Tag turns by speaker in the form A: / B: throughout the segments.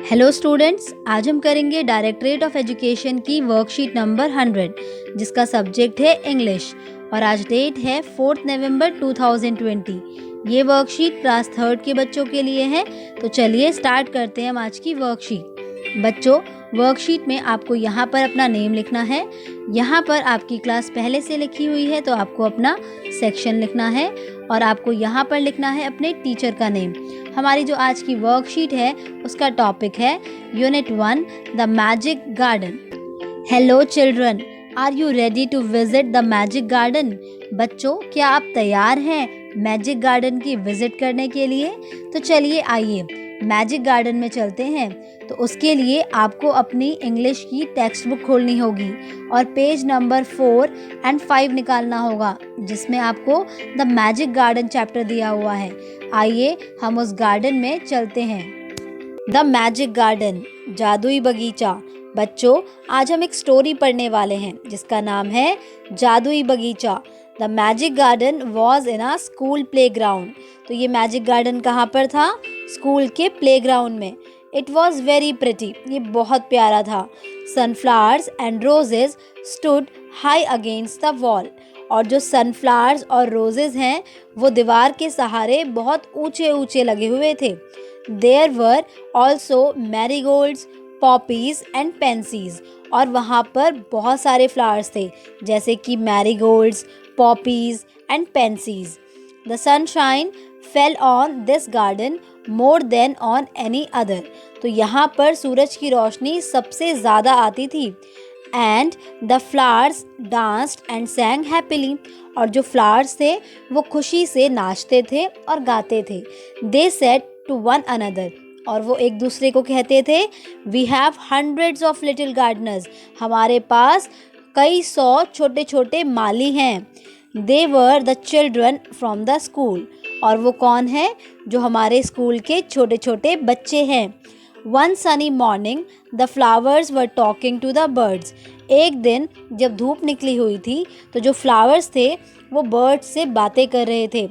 A: Hello students, आज हम करेंगे डायरेक्टरेट ऑफ एजुकेशन की वर्कशीट नंबर 100 जिसका सब्जेक्ट है इंग्लिश और आज डेट है 4 नवंबर 2020। ये वर्कशीट क्लास 3 के बच्चों के लिए है। तो चलिए स्टार्ट करते हैं हम आज की वर्कशीट। बच्चों, वर्कशीट में आपको यहाँ पर अपना नेम लिखना है। यहाँ पर आपकी क्लास पहले से लिखी हुई है तो आपको अपना सेक्शन लिखना है और आपको यहाँ पर लिखना है अपने टीचर का नेम। हमारी जो आज की वर्कशीट है उसका टॉपिक है unit 1 the magic garden. Hello children, are you ready to visit the magic garden? बच्चों, क्या आप तैयार हैं मैजिक गार्डन की विजिट करने के लिए? तो चलिए आइए मैजिक गार्डन में चलते हैं। तो उसके लिए आपको अपनी इंग्लिश की टेक्स्ट बुक खोलनी होगी और पेज नंबर 4 और 5 निकालना होगा जिसमें आपको द मैजिक गार्डन चैप्टर दिया हुआ है। आइए हम उस गार्डन में चलते हैं। द मैजिक गार्डन, जादुई बगीचा। बच्चों, आज हम एक स्टोरी पढ़ने वाले हैं जिसका नाम है जादुई बगीचा। The magic garden was in a school play ground. तो ये मैजिक गार्डन कहाँ पर था? स्कूल के प्ले ग्राउंड में। इट वॉज वेरी प्रिटी, ये बहुत प्यारा था। Sunflowers and roses stood high against the wall. और जो सनफ्लावर्स और रोजेज हैं वो दीवार के सहारे बहुत ऊंचे ऊंचे लगे हुए थे। There were also marigolds, poppies and pansies. और वहाँ पर बहुत सारे फ्लावर्स थे जैसे कि marigolds, poppies and pansies. The sunshine fell on this garden more than on any other. तो यहाँ पर सूरज की रोशनी सबसे ज़्यादा आती थी। And the flowers danced and सैंग happily. और जो फ्लावर्स थे वो खुशी से नाचते थे और गाते थे। They said to one another. और वो एक दूसरे को कहते थे, we have hundreds of little gardeners. हमारे पास कई 100 छोटे छोटे माली हैं। They were the children from the school. और वो कौन है? जो हमारे स्कूल के छोटे छोटे बच्चे हैं। One sunny morning the flowers were talking to the birds. एक दिन जब धूप निकली हुई थी तो जो फ्लावर्स थे वो बर्ड्स से बातें कर रहे थे।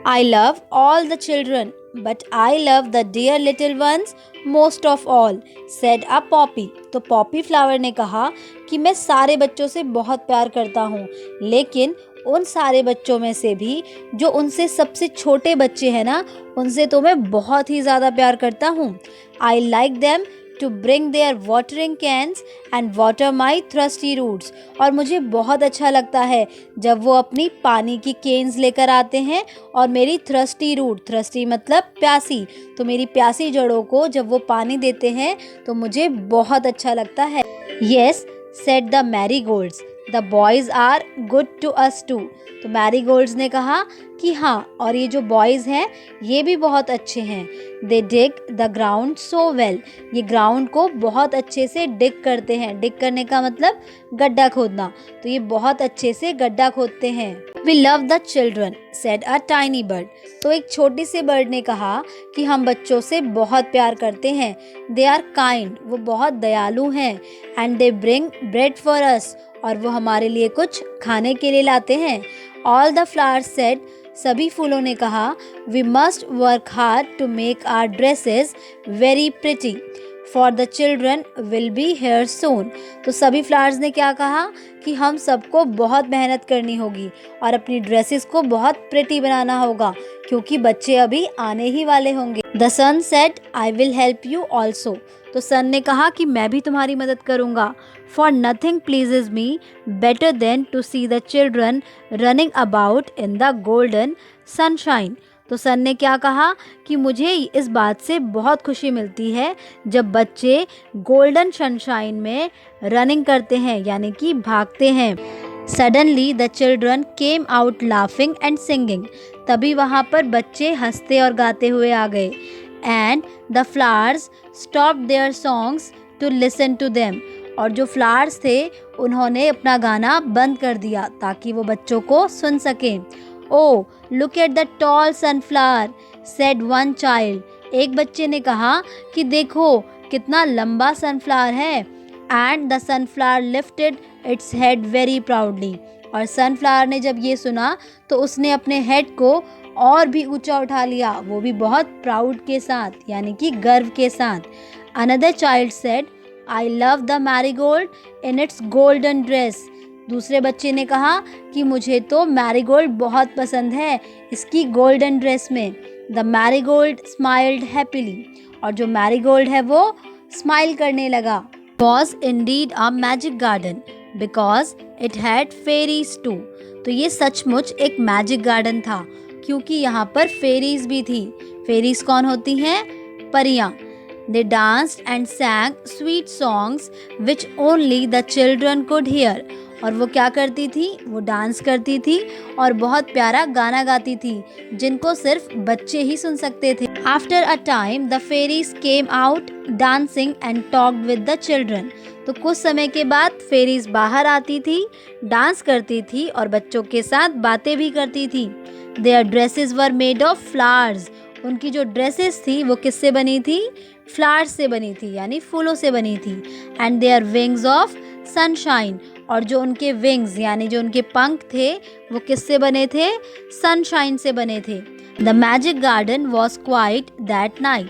A: I love all the children, but I love the dear little ones most of all, said a poppy. तो पॉपी फ्लावर ने कहा कि मैं सारे बच्चों से बहुत प्यार करता हूँ, लेकिन उन सारे बच्चों में से भी जो उनसे सबसे छोटे बच्चे हैं ना, उनसे तो मैं बहुत ही ज़्यादा प्यार करता हूँ। I like them to bring their watering cans and water my thirsty roots। और मुझे बहुत अच्छा लगता है जब वो अपनी पानी की केन्स लेकर आते हैं और मेरी थ्रस्टी रूट, थ्रस्टी मतलब प्यासी, तो मेरी प्यासी जड़ों को जब वो पानी देते हैं तो मुझे बहुत अच्छा लगता है। Yes, said the marigolds, the boys are good to us too। तो मैरीगोल्ड्स ने कहा कि हाँ, और ये जो बॉयज़ हैं ये भी बहुत अच्छे हैं। They dig the ground so well. ये ग्राउंड को बहुत अच्छे से डिग करते हैं। डिग करने का मतलब गड्ढा खोदना। तो ये बहुत अच्छे से गड्ढा खोदते हैं। We love the children, said a tiny bird. तो एक छोटी सी बर्ड ने कहा कि हम बच्चों से बहुत प्यार करते हैं। दे आर काइंड, वो बहुत दयालु हैं। And they bring bread for us, और वो हमारे लिए कुछ खाने के लिए लाते हैं। ऑल द फ्लावर्स सेड, सभी फूलों ने कहा, we must work hard to make our dresses very pretty, for the children will be here soon. तो सभी फ्लावर्स ने क्या कहा कि हम सबको बहुत मेहनत करनी होगी और अपनी ड्रेसेस को बहुत प्रिटी बनाना होगा क्योंकि बच्चे अभी आने ही वाले होंगे। The sun said, I will help you also. तो सन ने कहा कि मैं भी तुम्हारी मदद करूँगा। For nothing pleases me better than to see the children running about in the golden sunshine. तो सन ने क्या कहा कि मुझे इस बात से बहुत खुशी मिलती है जब बच्चे गोल्डन सनशाइन में रनिंग करते हैं, यानी कि भागते हैं। Suddenly the children came out laughing and singing. तभी वहाँ पर बच्चे हंसते और गाते हुए आ गए। And the flowers stopped their songs to listen to them. और जो फ्लावर्स थे उन्होंने अपना गाना बंद कर दिया ताकि वो बच्चों को सुन सकें। Oh look at the tall sunflower, said one child. एक बच्चे ने कहा कि देखो कितना लंबा सनफ्लावर है। And the sunflower lifted its head very proudly. और सनफ्लावर ने जब ये सुना तो उसने अपने हेड को और भी ऊंचा उठा लिया, वो भी बहुत प्राउड के साथ, यानी कि गर्व के साथ। Another child said, I love the marigold in its golden dress. दूसरे बच्चे ने कहा कि मुझे तो मैरीगोल्ड बहुत पसंद है इसकी गोल्डन ड्रेस में. The marigold smiled happily. और जो मैरीगोल्ड है वो स्माइल करने लगा. Was indeed a magic garden because it had fairies too. तो ये सचमुच एक मैजिक गार्डन था क्योंकि यहाँ पर फेरीज भी थी. फेरीज कौन होती हैं? परियाँ. They danced and sang sweet songs which only the children could hear. और वो क्या करती थी? वो डांस करती थी और बहुत प्यारा गाना गाती थी जिनको सिर्फ बच्चे ही सुन सकते थे. After a time, the fairies came out dancing and talked with the children. तो कुछ समय के बाद फेरीज बाहर आती थी, डांस करती थी और बच्चों के साथ बातें भी करती थी. Their dresses were made of flowers. उनकी जो ड्रेसेस थी वो किससे बनी थी? फ्लावर्स से बनी थी यानी फूलों से बनी थी. And their wings of sunshine. और जो उनके विंग्स यानी जो उनके पंख थे वो किससे बने थे? सनशाइन से बने थे. The magic garden was quite that night.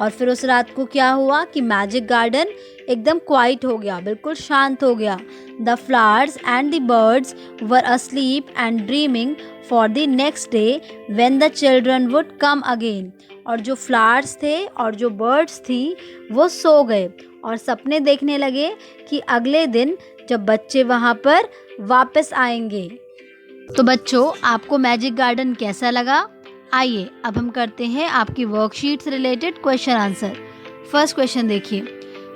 A: और फिर उस रात को क्या हुआ कि मैजिक गार्डन एकदम क्वाइट हो गया, बिल्कुल शांत हो गया. The flowers and the birds were asleep and dreaming for the next day when the children would come again. और जो फ्लावर्स थे और जो बर्ड्स थी वो सो गए और सपने देखने लगे कि अगले दिन जब बच्चे वहाँ पर वापस आएंगे. तो बच्चों, आपको मैजिक गार्डन कैसा लगा? आइए अब हम करते हैं आपकी वर्कशीट से related question answer. First question देखिए.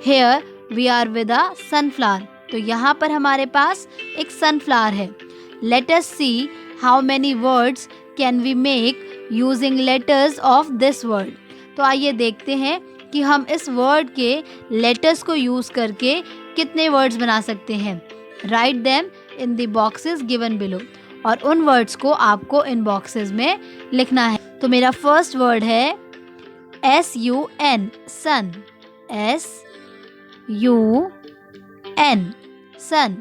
A: Here we are with a sunflower. तो यहाँ पर हमारे पास एक सनफ्लावर है. Let us see how many words can we make using letters of this word. तो आइए देखते हैं कि हम इस वर्ड के लेटर्स को यूज़ करके कितने वर्ड्स बना सकते हैं. Write them in the boxes given below. और उन वर्ड्स को आपको इन बॉक्सेस में लिखना है. तो मेरा फर्स्ट वर्ड है SUN, सन. SUN, सन.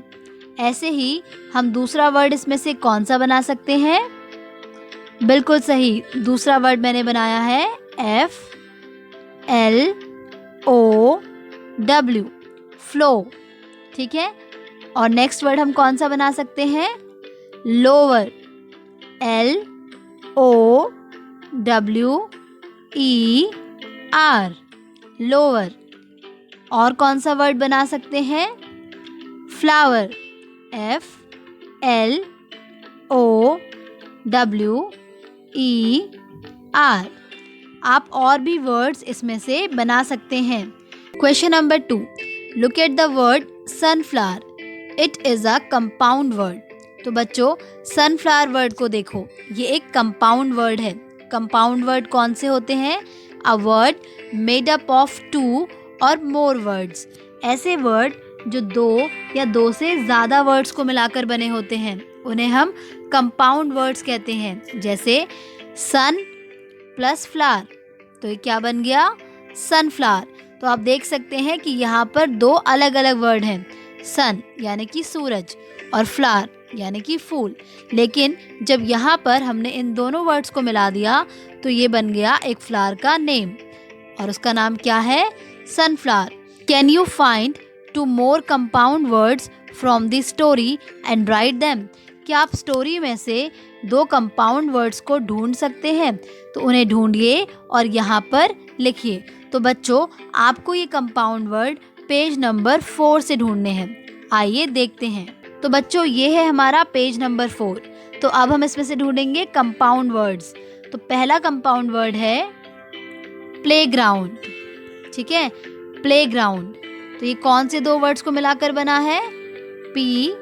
A: ऐसे ही हम दूसरा वर्ड इसमें से कौन सा बना सकते हैं? बिल्कुल सही, दूसरा वर्ड मैंने बनाया है FLOW, फ्लो. ठीक है. और नेक्स्ट वर्ड हम कौन सा बना सकते हैं? Lower, LOWER, lower. और कौन सा वर्ड बना सकते हैं? Flower, FLOWER. आप और भी वर्ड्स इसमें से बना सकते हैं. Question number 2. Look at the word sunflower. It is a compound word. तो बच्चों, सनफ्लावर वर्ड को देखो, ये एक कंपाउंड वर्ड है. कंपाउंड वर्ड कौन से होते हैं? A word made up of 2 और मोर वर्ड्स. ऐसे वर्ड जो 2 या 2 से ज़्यादा वर्ड्स को मिलाकर बने होते हैं उन्हें हम कंपाउंड वर्ड्स कहते हैं. जैसे सन प्लस फ्लावर, तो ये क्या बन गया? सनफ्लावर. तो आप देख सकते हैं कि यहाँ पर 2 अलग अलग वर्ड हैं. सन यानी कि सूरज और फ्लावर यानी कि फूल. लेकिन जब यहाँ पर हमने इन दोनों वर्ड्स को मिला दिया तो ये बन गया एक फ्लावर का नेम और उसका नाम क्या है? Sunflower. Can you find 2 more compound words from the story and write them? क्या आप स्टोरी में से 2 कंपाउंड वर्ड्स को ढूंढ सकते हैं? तो उन्हें ढूंढिए और यहाँ पर लिखिए. तो बच्चों, आपको ये कंपाउंड वर्ड पेज नंबर 4 से ढूंढने हैं. आइए देखते हैं. तो बच्चों, ये है हमारा पेज नंबर 4. तो अब हम इसमें से ढूंढेंगे कंपाउंड वर्ड्स. तो पहला कंपाउंड वर्ड है प्लेग्राउंड. ठीक है, प्लेग्राउंड. तो ये कौन से 2 वर्ड्स को मिलाकर बना है? PLAY,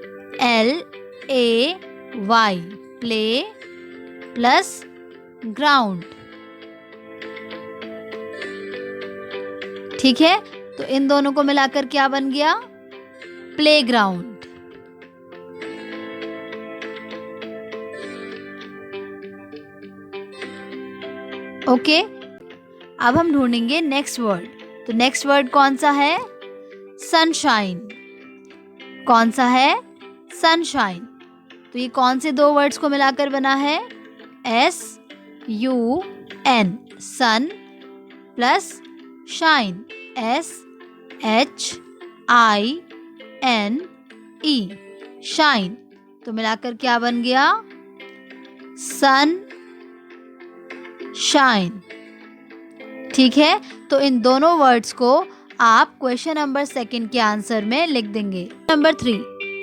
A: play plus ground. ठीक है, तो इन दोनों को मिलाकर क्या बन गया? प्लेग्राउंड. ओके. अब हम ढूंढेंगे नेक्स्ट वर्ड. तो नेक्स्ट वर्ड कौन सा है? सनशाइन. कौन सा है? सनशाइन. तो ये कौन से 2 वर्ड्स को मिलाकर बना है? SUN, sun plus shine, SHINE, shine. तो मिलाकर क्या बन गया? Sunshine. ठीक है, तो इन दोनों वर्ड्स को आप क्वेश्चन नंबर 2 के आंसर में लिख देंगे। Number 3,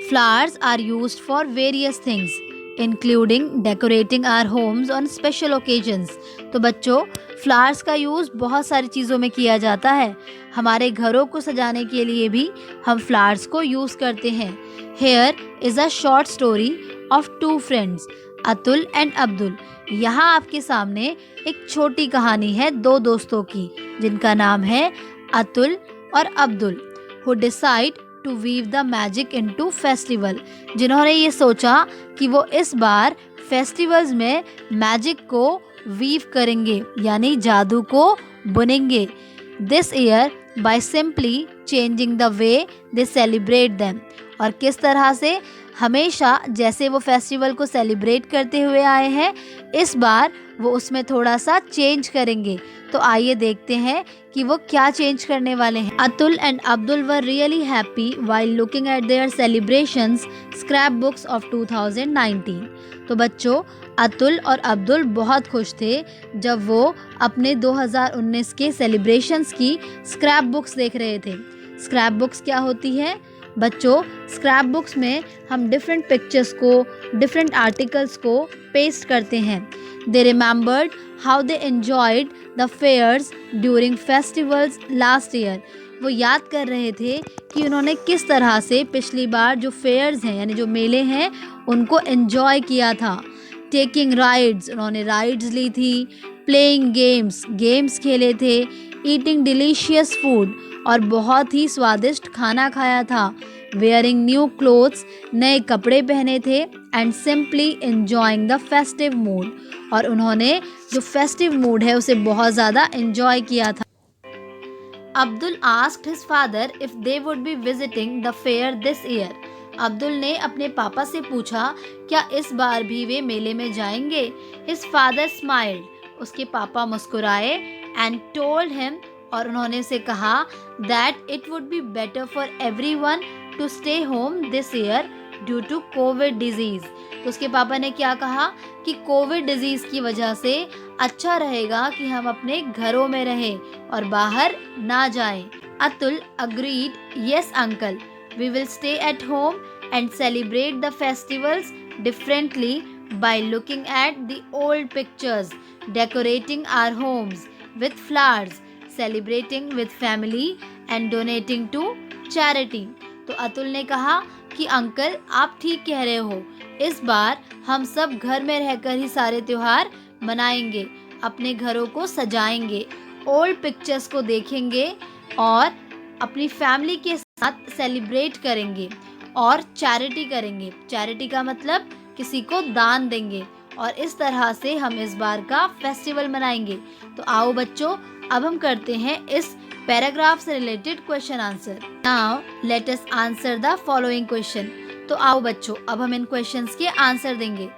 A: flowers are used for various things including decorating our homes on special occasions. तो बच्चों, फ्लावर्स का यूज़ बहुत सारी चीज़ों में किया जाता है। हमारे घरों को सजाने के लिए भी हम फ्लावर्स को यूज़ करते हैं। Here is a short story of 2 friends, Atul and Abdul. यहाँ आपके सामने एक छोटी कहानी है 2 दोस्तों की, जिनका नाम है अतुल और Abdul, who decide to weave the magic into festival. जिन्होंने ये सोचा कि वो इस बार फेस्टिवल्स में मैजिक को वीव करेंगे, यानी जादू को बुनेंगे। This year by simply changing the way they celebrate them. और किस तरह से हमेशा जैसे वो फेस्टिवल को सेलिब्रेट करते हुए आए हैं, इस बार वो उसमें थोड़ा सा चेंज करेंगे। तो आइए देखते हैं कि वो क्या चेंज करने वाले हैं। Atul and Abdul were really happy while looking at there celebrations scrap books of 2019। तो बच्चों, अतुल और अब्दुल बहुत खुश थे जब वो अपने 2019 के सेलिब्रेशंस की स्क्रैप बुक्स देख रहे थे। स्क्रैप बुक्स क्या होती है? बच्चों, स्क्रैप बुक्स में हम डिफरेंट पिक्चर्स को, डिफरेंट आर्टिकल्स को पेस्ट करते हैं। They remembered how they enjoyed the fairs during festivals last year. वो याद कर रहे थे कि उन्होंने किस तरह से पिछली बार जो फेयर्स हैं, यानी जो मेले हैं, उनको एंजॉय किया था। टेकिंग राइड्स, उन्होंने राइड्स ली थी। प्लेइंग गेम्स, गेम्स खेले थे। ईटिंग डिलीशियस फूड, और बहुत ही स्वादिष्ट खाना खाया था। वेयरिंग न्यू क्लोथ्स, नए कपड़े पहने थे। And simply enjoying the festive mood, और उन्होंने जो फेस्टिव मूड है उसे बहुत ज़्यादा एंजॉय किया था। Abdul asked his father if they would be visiting the fair this year. Abdul ने अपने पापा से पूछा क्या इस बार भी वे मेले में जाएंगे। हिज फादर स्माइल्ड, उसके पापा मुस्कुराए। एंड टोल्ड हिम, और उन्होंने उसे कहा that it would be better for everyone to stay home this year due to COVID disease. तो उसके पापा ने क्या कहा कि कोविड डिजीज की वजह से अच्छा रहेगा कि हम अपने घरों में रहें और बाहर ना जाएं। Atul agreed, yes uncle, we will stay at home and celebrate the festivals differently by looking at the old pictures, decorating our homes with flowers, celebrating with family and donating to charity। तो अतुल ने कहा कि uncle आप ठीक कह रहे हो, इस बार हम सब घर में रहकर ही सारे त्योहार मनाएंगे, अपने घरों को सजाएंगे, ओल्ड पिक्चर्स को देखेंगे और अपनी फैमिली के साथ सेलिब्रेट करेंगे और चैरिटी करेंगे। चैरिटी का मतलब किसी को दान देंगे, और इस तरह से हम इस बार का फेस्टिवल मनाएंगे। तो आओ बच्चों, अब हम करते हैं इस पैराग्राफ से related question answer. Now let us answer the following question. तो आओ बच्चों, अब हम इन क्वेश्चंस के आंसर देंगे।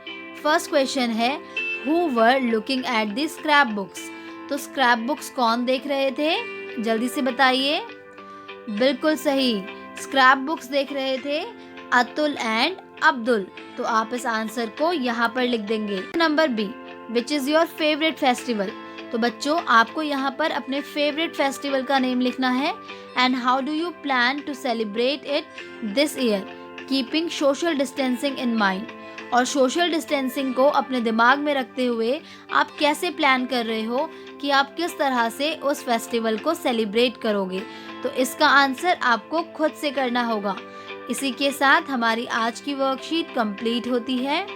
A: फर्स्ट क्वेश्चन है, who were looking at the scrap books. तो स्क्रैप बुक्स कौन देख रहे थे, जल्दी से बताइए। बिल्कुल सही, स्क्रैप बुक्स देख रहे थे अतुल एंड अब्दुल। तो आप इस आंसर को यहाँ पर लिख देंगे। Number B, which is your favourite festival. तो बच्चों, आपको यहाँ पर अपने फेवरेट फेस्टिवल का नेम लिखना है। And how do you plan to celebrate it this year, keeping social distancing in mind. और सोशल डिस्टेंसिंग को अपने दिमाग में रखते हुए आप कैसे प्लान कर रहे हो कि आप किस तरह से उस फेस्टिवल को सेलिब्रेट करोगे। तो इसका आंसर आपको खुद से करना होगा। इसी के साथ हमारी आज की वर्कशीट कंप्लीट होती है।